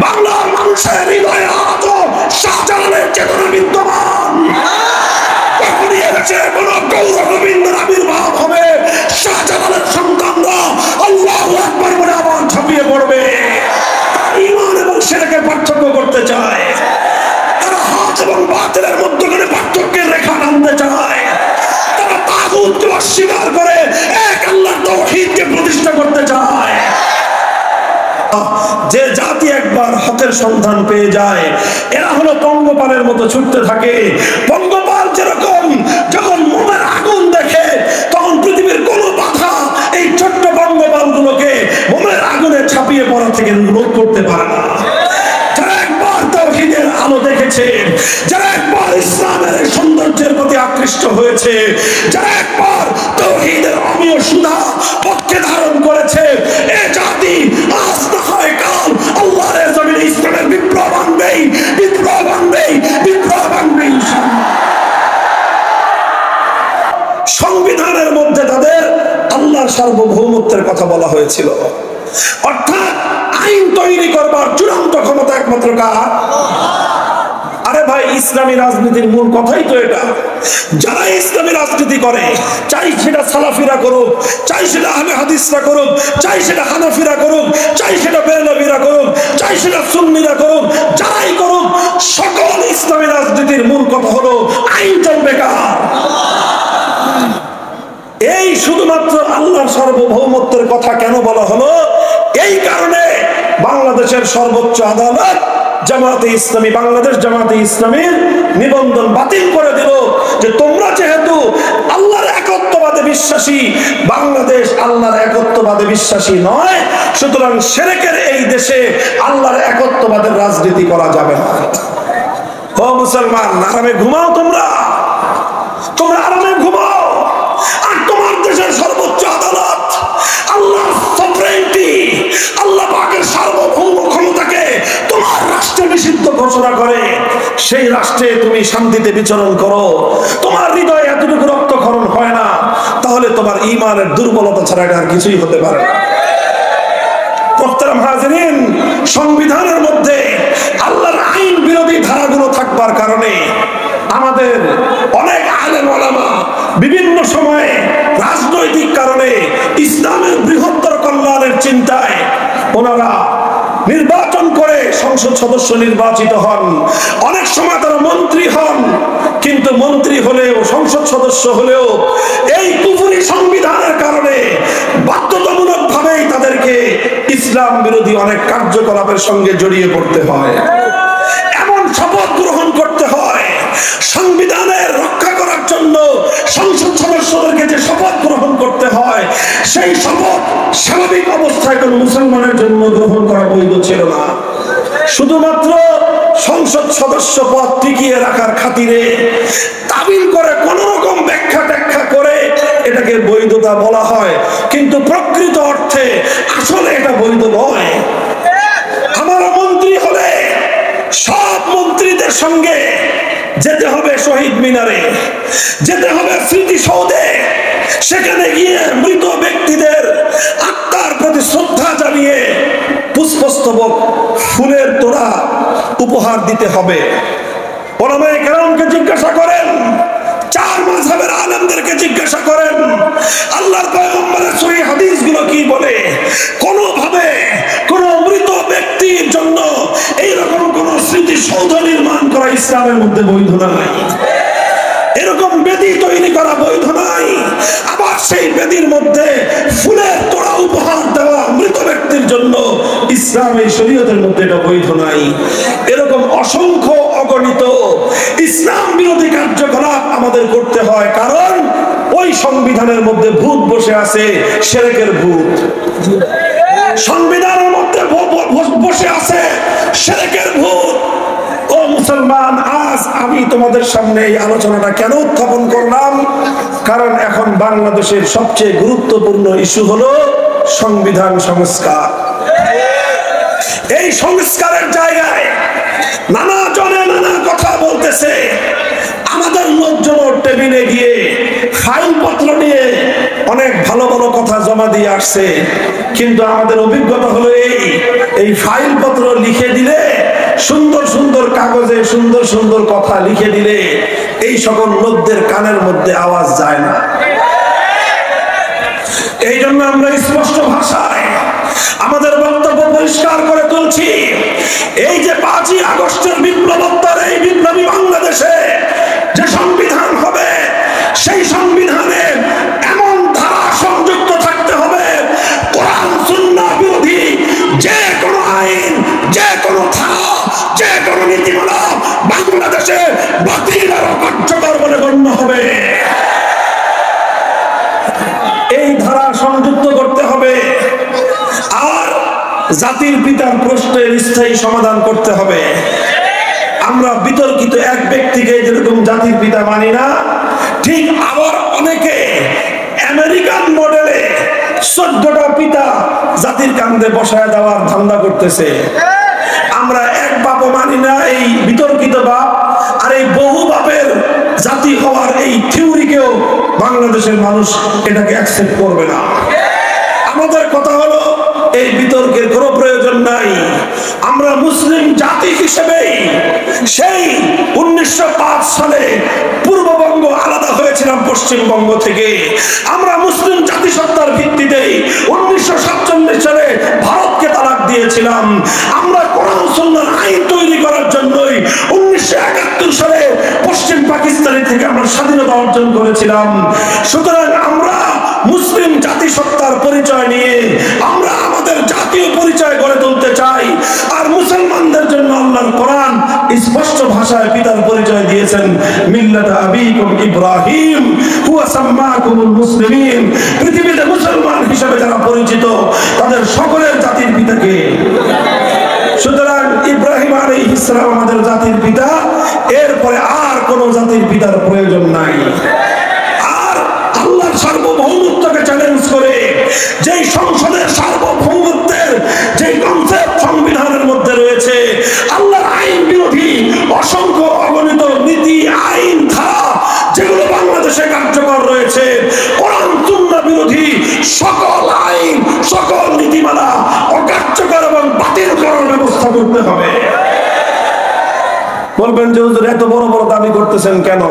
বাংলার মানুষের হৃদয়ে আজও শাহজালালের চেতনা বিদ্যমান। যখনই এদেশে কোন গৌর গোবিন্দের আবির্ভাব হবে, শাহজালালের সন্তানরা আল্লাহু আকবার বলে আবার ঝাঁপিয়ে পড়বে। ঈমান এবং শিরকের পার্থক্য করতে চায়, তারা হক এবং বাতিলের মধ্যখানে পার্থক্যের রেখা টানতে চায়, তারা তাগুতকে অস্বীকার করে এক আল্লাহর তাওহীদকে প্রতিষ্ঠা করতে চায়। যে জাতি একবার হকের সন্ধান পেয়ে যায়, এরা হলো পঙ্গপালের মতো ছুটতে থাকে। পঙ্গপাল যেরকম যখন মোমের আগুন দেখে, তখন পৃথিবীর কোন বাধা এই ছোট্ট পঙ্গপালগুলোকে মোমের আগুনে ছাপিয়ে পড়া থেকে রোধ করতে পারে না। যারা একবার তাওহীদের আলো দেখেছে, যারা একবার ইসলামের সৌন্দর্যের প্রতি আকৃষ্ট হয়েছে, যারা একবার তাওহীদের অমীয় সুধা পক্ষে ধারণ করেছে, এ জাতি আজ না হয় কাল আল্লাহর জমিনে ইসলামের বিপ্লব আনবেই, বিপ্লব আনবেই, বিপ্লব আনবেই। সংবিধানের মধ্যে তাদের আল্লাহর সার্বভৌমত্বের কথা বলা হয়েছিল, অর্থাৎ আইন তৈরি করবার চূড়ান্ত ক্ষমতা একমাত্র কার? আরে ভাই, ইসলামী রাজনীতির মূল কথাই তো এটা। যারা ইসলামী রাজনীতি করে, চাই সেটা সালাফিরা করুক, চাই সেটা আহলে হাদিসরা করুক, চাই সেটা হানাফিরা করুক, চাই সেটা বেরলভীরা করুক, চাই সেটা সুন্নিরা করুক, যারাই করুক, সকল ইসলামী রাজনীতির মূল কথা হলো আইন চলবে কার? এই শুধুমাত্র আল্লাহর সার্বভৌমত্বের কথা কেন বলা হলো? এই কারণে বাংলাদেশের সর্বোচ্চ আদালত জামাতে ইসলামী, বাংলাদেশ জামাতে ইসলামীর নিবন্ধন বাতিল করে দিল যে তোমরা যেহেতু আল্লাহর একত্ববাদে বিশ্বাসী, বাংলাদেশ আল্লাহর একত্ববাদে বিশ্বাসী নয়, সুতরাং শিরকের এই দেশে আল্লাহর একত্ববাদের রাজনীতি করা যাবে না। ও মুসলমান, আরামে ঘুমাও, তোমরা আরামে ঘুমাও। আর তোমার দেশের সর্বোচ্চ আদালত আল্লাহর সভরেন্টি, আল্লাহ পাকের সার্বভৌম ক্ষমতাকে তোমার রাষ্ট্রে নিষিদ্ধ ঘোষণা করে, সেই রাষ্ট্রে তুমি শান্তিতে বিচরণ করো, তোমার হৃদয়ে এতটুকু রক্তক্ষরণ হয় না, তাহলে তোমার ঈমানের দুর্বলতা ছাড়া আর কিছুই হতে পারে না। মোহতারাম হাজিরিন, সংবিধানের মধ্যে আল্লাহর আইন বিরোধী ধারাগুলো থাকবার কারণে আমাদের অনেক আলেম ওলামা বিভিন্ন সময়ে রাজনৈতিক কারণে ইসলামের বৃহত্তর কল্যাণের চিন্তায় ওনারা নির্বাচন করে সংসদ সদস্য নির্বাচিত হন। অনেক সময় তারা মন্ত্রী হন, কিন্তু মন্ত্রী হলেও, সংসদ সদস্য হলেও এই কুফরি সংবিধানের কারণে বাধ্যতামূলক ভাবেই তাদেরকে ইসলাম বিরোধী অনেক কার্যকলাপের সঙ্গে জড়িয়ে পড়তে হয়, এমন শপথ গ্রহণ করতে হয়। সংবিধানের রক্ষা করার জন্য সংসদ সদস্যদেরকে যে শপথ গ্রহণ করতে হয়, সেই শপথ স্বাভাবিক অবস্থায় কোন মুসলমানের জন্য গ্রহণ করা বৈধ ছিল না। শুধুমাত্র সংসদ সদস্য পদ টিকিয়ে রাখার খাতিরে তাবিল করে কোন রকম ব্যাখ্যা করে এটাকে বৈধতা বলা হয়, কিন্তু প্রকৃত অর্থে আসলে এটা বৈধ নয়। আমার মন্ত্রী হলে সব মন্ত্রীদের সঙ্গে যেতে হবে শহীদ মিনারে, যেতে হবে স্মৃতিসৌধে, সেখানে গিয়ে মৃত ব্যক্তিদের আত্মার প্রতি শ্রদ্ধা জানিয়ে পুষ্পস্তবক, ফুলের তোড়া উপহার দিতে হবে। ওলামায়ে কেরামকে জিজ্ঞাসা করেন, চার মাযহাবের আলেমদেরকে জিজ্ঞাসা করেন, আল্লাহর পয়গম্বরের সহিহ হাদিসগুলো কি বলে? কোনোভাবে কোন মৃত ব্যক্তির জন্য এইরকম কোন স্মৃতিসৌধ নির্মাণ করা ইসলামের মধ্যে বৈধ নাই, এরকম বেদি তৈরি করা বৈধ নাই। আবার সেই বেদির মধ্যে ফুলের তোড়া উপহার দেওয়া মৃত ব্যক্তির জন্য ইসলামের শরীয়তের মধ্যে এটা বৈধ নাই। এরকম অসংখ্য অগণিত ইসলাম বিরোধী কার্যকলাপ আমাদের করতে হয়, কারণ ওই সংবিধানের মধ্যে ভূত বসে আছে, শিরকের ভূত। সংবিধানের মধ্যে বসে আছে শিরকের ভূত। ও মুসলমান, আজ আমি তোমাদের সামনে এই আলোচনাটা কেন উত্থাপন করলাম? কারণ এখন বাংলাদেশের সবচেয়ে গুরুত্বপূর্ণ ইস্যু হলো সংবিধান সংস্কার। এই সংস্কারের জায়গায় নানা জনে নানা কথা বলতেছে। আমাদের লোকজন টেবিলে গিয়ে ফাইল পত্র নিয়ে অনেক ভালো ভালো কথা জমা দিয়ে আসছে, কিন্তু আমাদের অভিজ্ঞতা হলো এই এই ফাইল পত্র লিখে দিলে, সুন্দর সুন্দর কাগজে সুন্দর সুন্দর কথা লিখে দিলে এই সকল লোকদের কানের মধ্যে আওয়াজ যায় না। এই জন্য আমরা স্পষ্ট ভাষায় আমাদের বক্তব্য পরিষ্কার করে তুলছি। এই যে 5ই আগস্টের বিপ্লবোত্তর এই বিপ্লবী বাংলাদেশে যে সংবিধান হবে, সেই সংবিধানে এমন ধারা সংযুক্ত থাকতে হবে, কোরআন সুন্নাহ বিরোধী যে কোনো আইন, যে কোনো ধারা, যে কোনো নীতিমালা বাংলাদেশে বাতিল আর অকার্যকর বলে গণ্য হবে। এই ধারা সংযুক্ত করতে হবে। আর জাতির পিতার প্রশ্নের স্থায়ী সমাধান করতে হবে। আমরা বিতর্কিত এক ব্যক্তিকে যেরকম জাতির পিতা মানি না, ঠিক আবার অনেকে আমেরিকান মডেলে 14টা পিতা জাতির কান্দে বসায় দেওয়ার ধান্দা করতেছে। আমরা এক বাপও মানি না, এই বিতর্কিত বাপ। আর এই বহু বাপের জাতি হওয়ার এই থিওরিকেও বাংলাদেশের মানুষ এটাকে অ্যাকসেপ্ট করবে না। আমাদের কথা হলো এই বিতর্কের কোনো প্রয়োজন নাই। আমরা মুসলিম জাতি হিসেবেই সেই 1905 সালে পূর্ববঙ্গ আলাদা হয়েছিলাম পশ্চিমবঙ্গ থেকে। আমরা মুসলিম জাতিসত্তার ভিত্তিতে 1947 সালে ভারতকে তালাক দিয়েছিলাম। আমরা কোরআন সুন্নাহর আইন তৈরি করার জন্যই 1971 সালে পশ্চিম পাকিস্তানের থেকে আমরা স্বাধীনতা অর্জন করেছিলাম। সুতরাং আমরা মুসলিম জাতিসত্তার পরিচয় নিয়ে আমরা আমাদের জাতীয় পরিচয় গড়ে তুলতে চাই। আর মুসলমানদের জন্য আল্লাহর কোরআন স্পষ্ট ভাষায় পিতার পরিচয় দিয়েছেন, মিল্লাত আবিকুম ইব্রাহিম হুয়া সাম্মাকুমুল মুসলিমিন। পৃথিবীতে মুসলমান হিসেবে যারা পরিচিত তাদের সকলের জাতির পিতাকে। সুতরাং ইব্রাহিম আলাইহিস সালাম আমাদের জাতির পিতা, এরপরে আর কোন জাতির পিতার প্রয়োজন নাই। আর আল্লাহর সার্বভৌমত্বকে চ্যালেঞ্জ করে যেই সংসদের সার্বভৌমত্বের যে কনসেপ্ট সংবিধানের মধ্যে রয়েছে, আল্লাহর আইন বিরোধী অসংখ্য অগণিত নীতি, আইন, ধারা যেগুলো বাংলাদেশে কার্যকর রয়েছে, কোরআন সুন্নাহ বিরোধী সকল আইন, সকল নীতিমালা অকার্যকর এবং বাতিল করার ব্যবস্থা করতে হবে। বলবেন যে হুজুর এত বড় বড় দাবি করতেছেন কেন?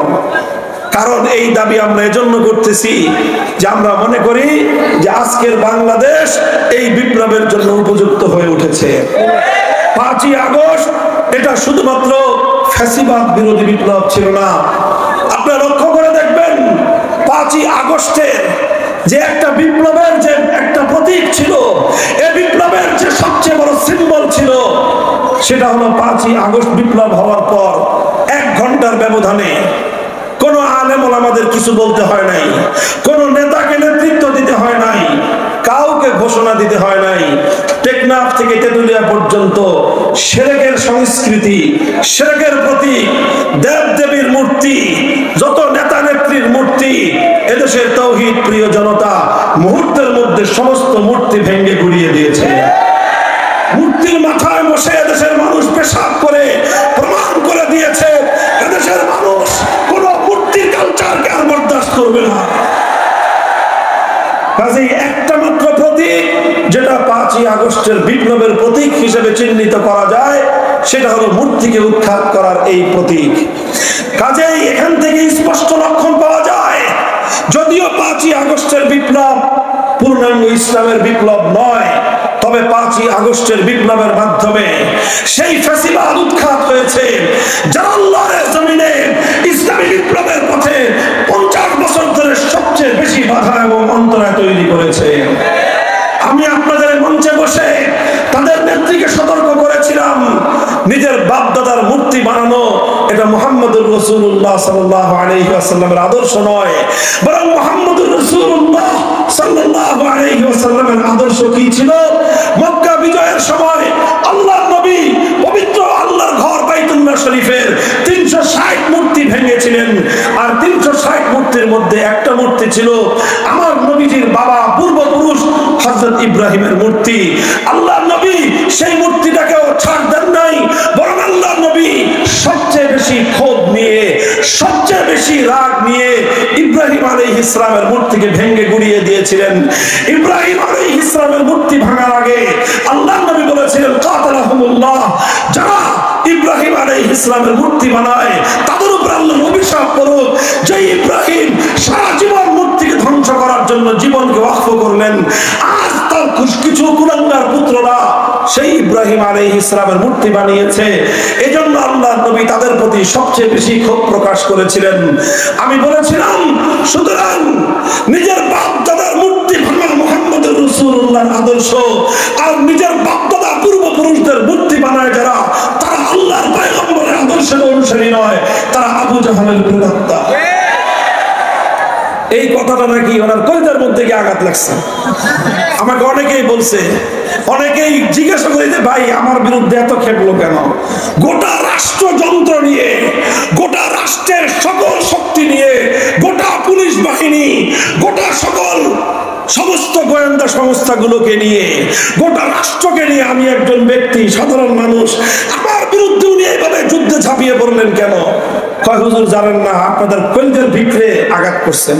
কারণ এই দাবি আমরা এজন্য করতেছি যে আমরা মনে করি যে আজকের বাংলাদেশ এই বিপ্লবের জন্য উপযুক্ত হয়ে উঠেছে। 5ই আগস্ট এটা শুধুমাত্র ফ্যাসিবাদ বিরোধী বিপ্লব ছিল না। আপনারা লক্ষ্য করে দেখবেন 5ই আগস্টের যে একটা বিপ্লবের যে একটা প্রতীক ছিল, এই বিপ্লবের যে সবচেয়ে বড় সিম্বল ছিল, সেটা হলো 5ই আগস্ট বিপ্লব হওয়ার পর 1 ঘন্টার ব্যবধানে কোন আলেম ওলামাদের কিছু বলতে হয় নাই, কোন নেতাকে নেতৃত্ব দিতে হয় নাই, কাউকে ঘোষণা দিতে হয় নাই। টেকনাফ থেকে তেতুলিয়া পর্যন্ত শিরকের সংস্কৃতি, শিরকের প্রতীক, দেব দেবীর মূর্তি, যত নেতা নেত্রীর মূর্তি, এদেশের তাওহীদ প্রিয় জনতা মুহূর্তের মধ্যে সমস্ত মূর্তি ভেঙে গুড়িয়ে দিয়েছে। মূর্তির মাথায় বসে এদেশের মানুষ পেশাব করে প্রমাণ করে দিয়েছে এদেশের মানুষ কোন মূর্তির কালচারকে আর বরদাস্ত করবে না। কাজেই একটা মাত্র প্রতীক যেটা 5ই আগস্টের বিপ্লবের প্রতীক হিসেবে চিহ্নিত করা যায়, সেটা হলো মূর্তিকে উৎখাত করার এই প্রতীক। কাজেই এখান থেকে স্পষ্ট লক্ষণ পাওয়া যায়, যদিও 5ই আগস্টের বিপ্লব পূর্ণাঙ্গ ইসলামের বিপ্লব নয়, তবে 5ই আগস্টের বিপ্লবের মাধ্যমে সেই ফ্যাসিবাদ উৎখাত হয়েছে যারা আল্লাহর জমিনে ইসলামী বিপ্লবের পথে 50 বছর ধরে সবচেয়ে বেশি বাধা এবং অন্তরায় তৈরি করেছে। আমি আপনাদের মঞ্চে বসে তাদের নেত্রীকে সতর্ক করেছিলাম, নিজের বাপদাদার মূর্তি বানানো এটা মুহাম্মদুর রাসূলুল্লাহ সাল্লাল্লাহু আলাইহি ওয়াসাল্লামের আদর্শ নয়, বরং মুহাম্মদুর রাসূলুল্লাহ সাল্লাল্লাহু আলাইহি ওয়াসাল্লামের আদর্শ কি ছিল? মক্কা বিজয়ের সময় আল্লাহর নবী পবিত্র আল্লাহর ঘর বাইতুল্লাহ শরীফের 360 মূর্তি ভেঙেছিলেন। আর 360 মূর্তির মধ্যে একটা মূর্তি ছিল আমার নবীজির বাবা পূর্বপুরুষ হযরত ইব্রাহিমের মূর্তি। আল্লাহর নবী সেই মূর্তিটাকেও ছাড় দেন নাই, বরং আল্লাহর নবী সবচেয়ে বেশি ক্ষোভ নিয়ে, সবচেয়ে বেশি রাগ নিয়ে ইব্রাহিম আলাইহিস সালামের মূর্তিকে ভেঙে গুড়িয়ে দিয়েছিলেন। ইব্রাহিম আলাইহিস সালামের মূর্তি ভাঙার আগে আল্লাহর নবী বলেছিলেন, ইব্রাহিম আলাইহিস সালামের মূর্তি বানায় তাদের উপর আল্লাহ অভিশাপ করুক যে ইব্রাহিম সারা জীবন মূর্তিকে ধ্বংস করার জন্য জীবনকে ওয়াকফ করলেন, আজ তার কিছু কুলাঙ্গার পুত্ররা সেই ইব্রাহিম আলাইহিস সালামের মূর্তি বানিয়েছে। এজন্য আল্লাহর নবী তাদের প্রতি সবচেয়ে বেশি ক্ষোভ প্রকাশ করেছিলেন। আমি বলেছিলাম সুতরাং নিজের বাপ দাদার মূর্তি ভাঙা মুহাম্মদুর রাসূলুল্লাহর আদর্শ আর নিজের বাপ দাদা পূর্বপুরুষদের মূর্তি বানায় যারা, তারা আল্লাহর পয়গম্বরের আদর্শের অনুসারী নয়, তারা আবু জাহলের প্রেতাত্মা। এই কথাটা নাকি ওনার কলিজার মধ্যে গিয়ে আঘাত লাগছে। আমাকে অনেকেই বলছে, অনেকেই জিজ্ঞাসা করে যে ভাই আমার বিরুদ্ধে এত খেপলো কেন? গোটা রাষ্ট্রযন্ত্র নিয়ে, গোটা রাষ্ট্রের সকল শক্তি নিয়ে, গোটা পুলিশ বাহিনী, গোটা সমস্ত গোয়েন্দা সংস্থাগুলোকে নিয়ে, গোটা রাষ্ট্রকে নিয়ে আমি একজন ব্যক্তি, সাধারণ মানুষ, আমার বিরুদ্ধে উনি এইভাবে যুদ্ধে ঝাঁপিয়ে পড়লেন কেন? কয় হুজুর জানেন না, আপনাদের কলিজার ভিতরে আঘাত করছেন।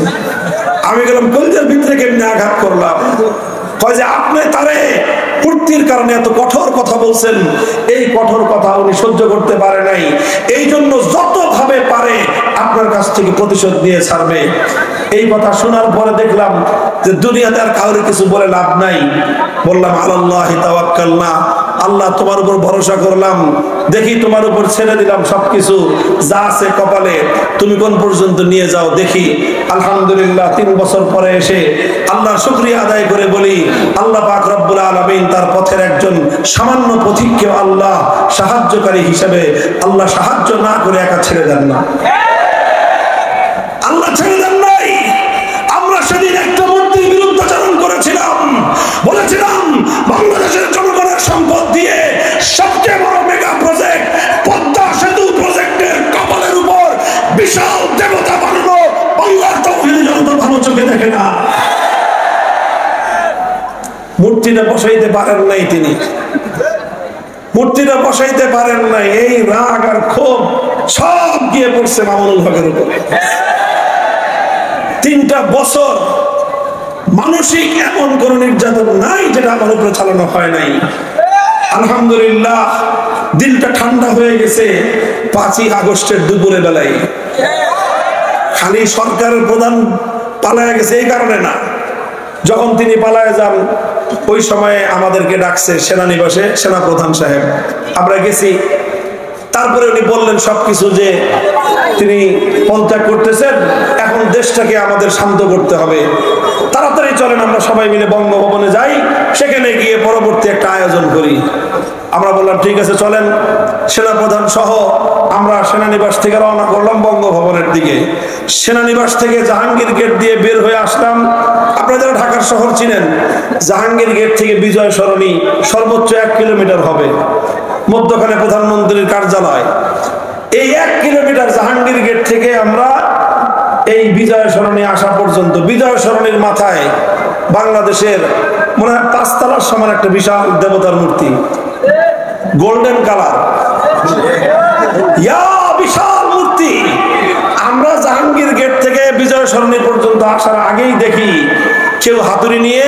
আমি গেলাম কলিজার ভিতরে কেমনি আঘাত করলাম? কয় যে আপনি তারে মূর্তির কারণে এত কঠোর কথা বলছেন, এই কঠোর কথা উনি সহ্য করতে পারে নাই, এই জন্য যত ভাবে পারে আপনার কাছ থেকে প্রতিশোধ নিয়ে ছাড়বে। এই কথা শোনার পরে দেখলাম যে দুনিয়াতে আর কাউরে কিছু বলে লাভ নাই। বললাম আলাল্লাহি তাওয়াক্কালনা, আল্লাহ তোমার উপর ভরসা করলাম, দেখি তোমার উপর ছেড়ে দিলাম সবকিছু, যা আছে কপালে তুমি কোন পর্যন্ত নিয়ে যাও দেখি। আলহামদুলিল্লাহ 3 বছর পরে এসে আল্লাহর শুকরিয়া আদায় করে বলি, আল্লাহ পাক রব্বুল আলামিন তার পথের একজন সামান্য পথিককে আল্লাহ সাহায্যকারী হিসেবে আল্লাহ সাহায্য না করে একা ছেড়ে দেন না। আল্লাহ ছেড়ে দেন নাই। আমরা সেদিন একটা মূর্তির বিরুদ্ধাচরণ করেছিলাম, বলেছিলাম বাংলাদেশের জনগণের সম্পদ দিয়ে সবচেয়ে বড় মেগা প্রজেক্ট পদ্মা সেতু প্রজেক্টের কপালের উপর বিশাল দেবতা বানানো বাংলার তৌহিদি জনতা ভালো চোখে দেখে না। মূর্তিটা বসাইতে পারেন নাই, তিনি মূর্তিটা বসাইতে পারেন নাই। এই রাগ আর ক্ষোভ সব গিয়ে পড়ছে মামুনুল হকের উপরে। 3টা বছর মানসিক এমন কোন নির্যাতন নাই যেটা আমার উপরে চালানো হয় নাই। আলহামদুলিল্লাহ দিলটা ঠান্ডা হয়ে গেছে 5ই আগস্টের দুপুরে বেলায়। খালি সরকারের প্রধান পালায় গেছে এই কারণে না, যখন তিনি পালায় যান ওই সময়ে আমাদেরকে ডাকছে সেনানিবাসে সেনা প্রধান সাহেব, আমরা গেছি। তারপরে উনি বললেন সবকিছু যে তিনি পদত্যাগ করতেছেন, এখন দেশটাকে আমাদের শান্ত করতে হবে, তাড়াতাড়ি চলেন আমরা সবাই মিলে বঙ্গভবনে যাই, সেখানে গিয়ে পরবর্তী একটা আয়োজন করি। আমরা বললাম ঠিক আছে চলেন। সেনাপ্রধান সহ আমরা সেনানিবাস থেকে রওনা করলাম বঙ্গভবনের দিকে। সেনানিবাস থেকে জাহাঙ্গীর গেট দিয়ে বের হয়ে আসলাম। আপনারা যারা ঢাকার শহর চিনেন, জাহাঙ্গীর গেট থেকে বিজয় সরণি সর্বোচ্চ 1 কিলোমিটার হবে, মধ্যখানে প্রধানমন্ত্রীর কার্যালয়। এই 1 কিলোমিটার জাহাঙ্গীর গেট থেকে আমরা এই বিজয় সরণি আসা পর্যন্ত, বিজয় সরণির মাথায় বাংলাদেশের মনে হয় 5 তলার সমান একটা বিশাল দেবতার মূর্তি, গোল্ডেন কালার, বিশাল মূর্তি। আমরা জাহাঙ্গীর গেট থেকে বিজয় সরণি পর্যন্ত আসার আগেই দেখি কেউ হাতুড়ি নিয়ে,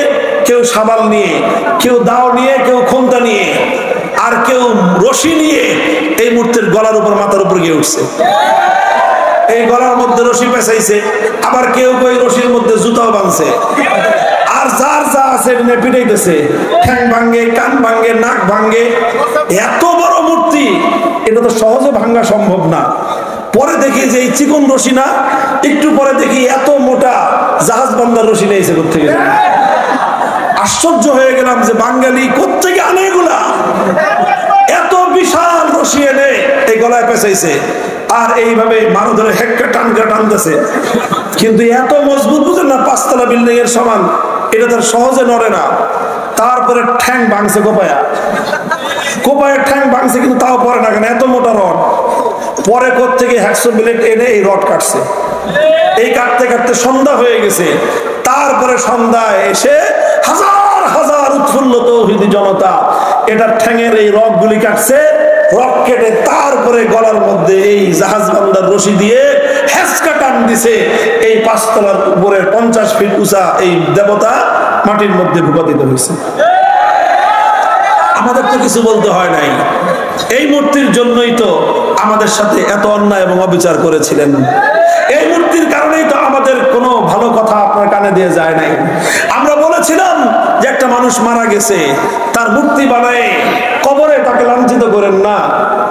কেউ শাবাল নিয়ে, কেউ দাও নিয়ে, কেউ খন্তা নিয়ে, আর কেউ রশি নিয়ে এই মূর্তির গলার উপর মাথার উপর গিয়ে উঠছে। এই গলার মধ্যে রশি পেঁচাইছে, আবার কেউ কেউ রশির মধ্যে জুতাও বাঁধছে, আর যার যা আছে পিটাইতেছে, ঠ্যাং ভাঙ্গে, কান ভাঙ্গে, নাক ভাঙ্গে। এত বড় মূর্তি, এটা তো সহজে ভাঙ্গা সম্ভব না। পরে দেখি যে এই চিকন রশি না, একটু পরে দেখি এত মোটা জাহাজ বান্দার রশি নিয়েছে কোত্থেকে। আশ্চর্য হয়ে গেলাম যে বাঙালি কোত্থেকে আনে এগুলা, এত বিশাল রশি এনে এই গলায় পেঁচাইছে, আর এইভাবে মারো ধরে হেক্কা টানতেছে। কিন্তু এত মজবুত, বুঝেন না, 5 তলা বিল্ডিং এর সমান, এটা তার সহজে নড়ে না। তারপরে ঠ্যাং ভাঙছে, কোপায়ের ঠ্যাং ভাঙছে, কিন্তু তাও পরে না কেন, এত মোটা রড। পরে কোত্থেকে হ্যাকসো ব্লেড এনে এই রড কাটছে। এই কাটতে কাটতে সন্ধ্যা হয়ে গেছে। তারপরে সন্ধ্যায় এসে হাজার হাজার উৎফুল্ল তৌহিদি জনতা এটার ঠ্যাঙের এই রক গুলি কাটছে, রক কেটে তারপরে গলার মধ্যে এই জাহাজ বান্দার রশি দিয়ে হেঁচকা টান দিছে। এই 5 তলার উপরে 50 ফিট উঁচা এই দেবতা মাটির মধ্যে ভূপাতিত হয়েছে। আমাদের তো কিছু বলতে হয় নাই। এই মূর্তি মূর্তির জন্যই তো আমাদের সাথে এত অন্যায় এবং অবিচার করেছিলেন। এই মূর্তির কারণেই তো আমাদের কোনো ভালো কথা আপনার কানে দিয়ে যায় নাই। আমরা বলেছিলাম যে একটা মানুষ মারা গেছে, তার মূর্তি বানায় কবরে তাকে লাঞ্ছিত করেন না,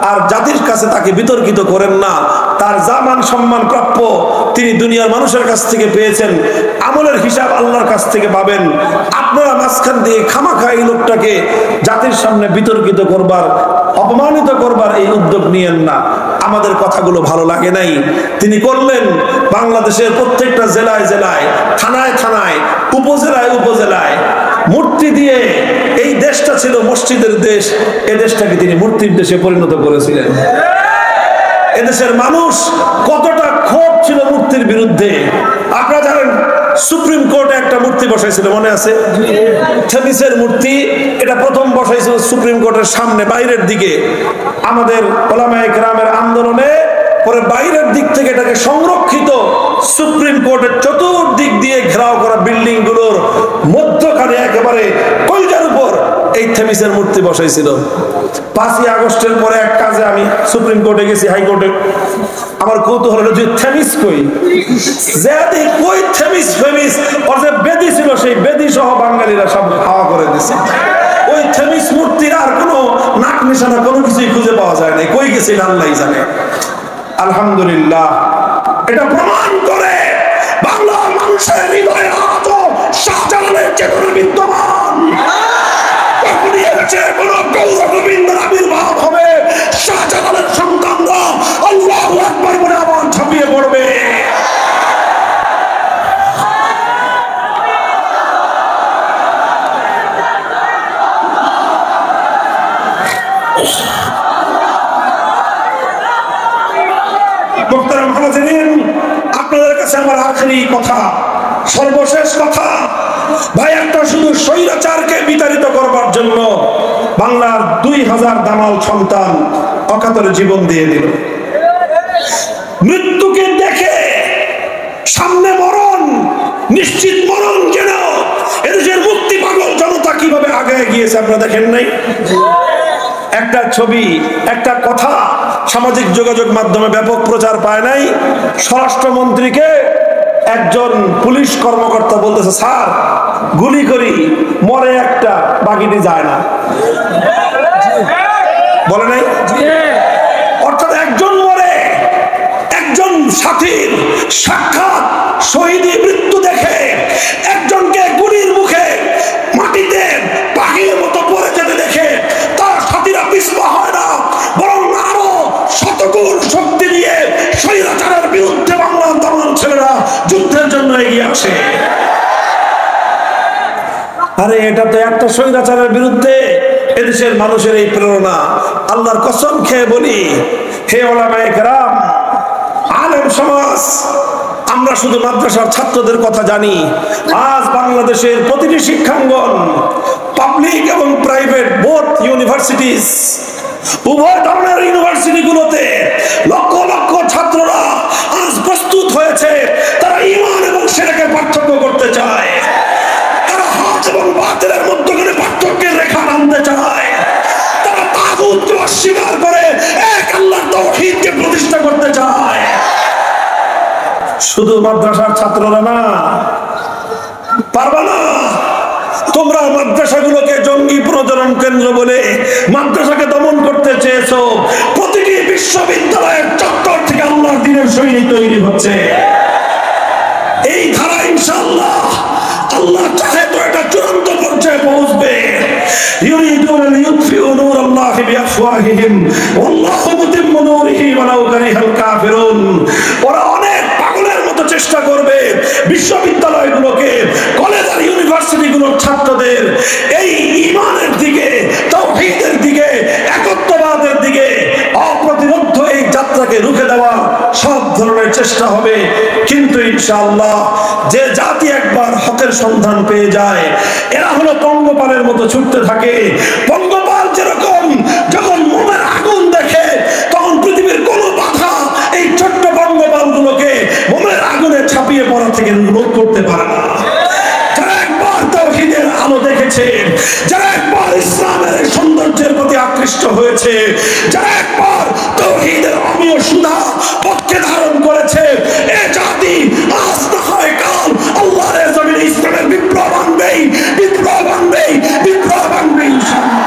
আর জাতির কাছে তাকে বিতর্কিত করেন না। তার যা মান সম্মান প্রাপ্য তিনি দুনিয়ার মানুষের কাছ থেকে পেয়েছেন, আমলের হিসাব আল্লাহর কাছ থেকে পাবেন। আপনারা মাঝখান দিয়ে খামাখা এই লোকটাকে জাতির সামনে বিতর্কিত করবার, অপমানিত করবার এই উদ্যোগ নিয়েন না। আমাদের কথাগুলো ভালো লাগে নাই, তিনি করলেন। বাংলাদেশের প্রত্যেকটা জেলায় জেলায়, থানায় থানায়, উপজেলায় উপজেলায় মূর্তি দিয়ে এই দেশটা ছিল মসজিদের দেশ, এ দেশটাকে তিনি মূর্তির দেশে পরিণত করেছিলেন। এদেশের মানুষ কতটা ক্ষোভ ছিল মূর্তির বিরুদ্ধে আপনারা জানেন। সুপ্রিম কোর্টে একটা মূর্তি বসাইছিল, মনে আছে? থেমিসের মূর্তি, এটা প্রথম বসাইছিল সুপ্রিম কোর্টের সামনে বাইরের দিকে। আমাদের ওলামায়ে কেরামের আন্দোলনে পরে বাইরের দিক থেকে এটাকে সংরক্ষিত সুপ্রিম কোর্টের চতুর্দিক দিয়ে ঘেরাও করা বিল্ডিং গুলোর মধ্যখানে একেবারে কলজার উপর এই থেমিসের মূর্তি বসাইছিল। 5ই আগস্টের পরে এক কাজে আমি সুপ্রিম কোর্টে গেছি, হাইকোর্টে। আমার কৌতূহল হলো যে থেমিস কই, যে কই থেমিস ফেমিস, ওর যে বেদি ছিল সেই বেদি সহ বাঙালিরা সব খাওয়া করে দিছে। ওই থেমিস মূর্তির আর কোনো নাক নিশানা কোনো কিছুই খুঁজে পাওয়া যায় না, কই গেছে আল্লাহই জানে। আলহামদুলিল্লাহ, এটা প্রমাণ করে বাংলার মানুষের হৃদয়ে আজও শাহজালালের চেতনা বিদ্যমান। আবির্ভাব হবে, শাহজালালের সন্তানরা আল্লাহু আকবার বলে আবার ঝাঁপিয়ে পড়বে। মুহতারাম হাজিরিন, আপনাদের কাছে আমার আখেরি কথা, সর্বশেষ কথা। ভাই, একটা শুধু স্বৈরাচারকে বিতাড়িত করবার জন্য বাংলার 2000 দামাল সন্তান অকাতরে জীবন দিয়ে দিল। মৃত্যুকে দেখে সামনে মরণ, নিশ্চিত মরণ যেন এদেশের মুক্তি পাগল জনতা কিভাবে আগে গিয়েছে আপনারা দেখেন নাই? একটা ছবি, একটা কথা সামাজিক যোগাযোগ মাধ্যমে ব্যাপক প্রচার পায় নাই? স্বরাষ্ট্রমন্ত্রীকে একজন পুলিশ কর্মকর্তা বলতেছে, স্যার গুলি করি, মরে একটা, বাকিটি যায় না। বলে নাই? অর্থাৎ একজন মরে, একজন সাথীর সাক্ষাৎ শহীদি মৃত্যু দেখে একজনকে গুলির মুখে মাটিতে পাখির মতো পড়ে যেতে দেখে তার সাথীরা পিছপা হয় না, বরং আরো শতগুণ শক্তি দিয়ে স্বৈরাচারের বিরুদ্ধে বাংলার তরুণ ছেলেরা যুদ্ধের জন্য এগিয়ে আসে। আরে এটা তো একটা স্বৈরাচারের বিরুদ্ধে এদেশের মানুষের এই প্রেরণা। আল্লাহর কসম খেয়ে বলি, হে ওলামায়ে কেরাম, আলেম সমাজ, আমরা শুধু মাদ্রাসার ছাত্রদের কথা জানি। আজ বাংলাদেশের প্রতিটি শিক্ষাঙ্গন, পাবলিক এবং প্রাইভেট বোথ ইউনিভার্সিটিজ, উভয় ধরনের ইউনিভার্সিটিগুলোতে লক্ষ লক্ষ ছাত্ররা আজ প্রস্তুত হয়েছে। তারা ঈমান এবং শিরকের পার্থক্য করতে চায়, তারা হক এবং বাতিলের মধ্যখানে পার্থক্যের রেখা টানতে চায়, তারা তাগুতকে অস্বীকার করে এক আল্লাহর তাওহীদকে প্রতিষ্ঠা করতে চায়। শুধু মাদ্রাসার ছাত্ররা না, পারবা না। তোমরা মাদ্রাসাগুলোকে জঙ্গি প্রজনন কেন্দ্র বলে মাদ্রাসাকে দমন করতে চেয়েছো। প্রতিটি বিশ্ববিদ্যালয়ের চত্বর থেকে আল্লাহর দ্বীনের সৈনিক তৈরি হচ্ছে। এই ধারা ইনশাআল্লাহ আল্লাহ চাহে তো এটা চূড়ান্ত পর্যায়ে পৌঁছবে। ইউরিদুনা লিইউতফিউ নূরাল্লাহি বিআফওয়াহিহিম ওয়াল্লাহু মুতিম্মু নূরিহি ওয়ালাউ কারিহাল কাফিরুন। ওরা অনেক পাগলের মতো চেষ্টা করবে বিশ্ববিদ্যালয়গুলোকে, কলেজ আর ইউনিভার্সিটিগুলোর ছাত্রদের এই ঈমানের দিকে, তাওহীদের দিকে, একত্ববাদের দিকে, অপ্রতিরোধ্য এই যাত্রাকে রুখে দেওয়া সব ধরনের চেষ্টা হবে। কিন্তু ইনশাআল্লাহ যে জাতি একবার হকের সন্ধান পেয়ে যায়, এরা হলো পঙ্গপালের মতো ছুটতে থাকে। পঙ্গপাল যেরকম যখন মোমের আগুন দেখে, তখন পৃথিবীর কোন বাধা এই ছোট্ট পঙ্গপালগুলোকে মোমের আগুনে ছাপিয়ে পড়া থেকে রোধ করতে পারে না। যারা একবার তাওহীদের আলো দেখেছে, যারা একবার ইসলামের সৌন্দর্যের প্রতি আকৃষ্ট হয়েছে, করেছে, যারা একবার তাওহীদের অমীয় সুধা পক্ষে ধারণ করেছে, এ জাতি আজ না হয় কাল আল্লাহর জমিনে ইসলামের বিপ্লব আনবেই, বিপ্লব আনবেই, বিপ্লব আনবেই ইনশাআল্লাহ।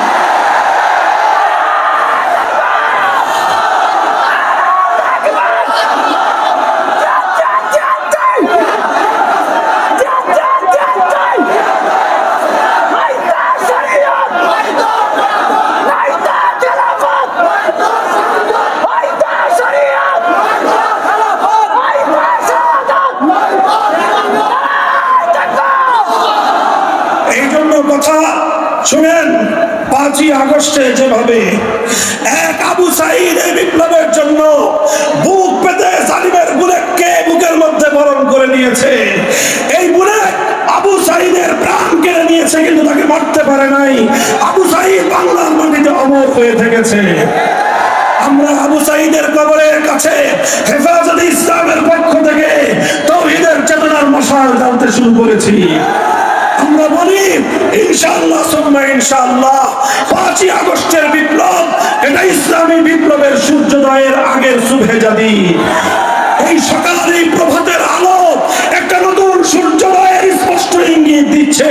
শুনেন, 5ই আগস্টে যেভাবে এক আবু সাঈদ এই বিপ্লবের জন্য বুক পেতে জালিমের বুলেটকে বুকের মধ্যে বরণ করে নিয়েছে, এই বুলেট আবু সাঈদের প্রাণ কেড়ে নিয়েছে, কিন্তু তাকে মারতে পারে নাই। আবু সাঈদ বাংলার মাটিতে অমর হয়ে থেকেছে। আমরা আবু সাঈদের কবরের কাছে হেফাজতে ইসলামের পক্ষ থেকে তাওহীদের চেতনার মশাল জ্বালতে শুরু করেছি। আমরা বলি ইনশাআল্লাহ সুম্মা ইনশাআল্লাহ 5ই আগস্টের বিপ্লব এটা ইসলামী বিপ্লবের সূর্যোদয়ের আগের সুবহে জাদি। এই সকালের এই প্রভাতের আলো একটা নতুন সূর্যোদয়ের স্পষ্ট ইঙ্গিত দিচ্ছে।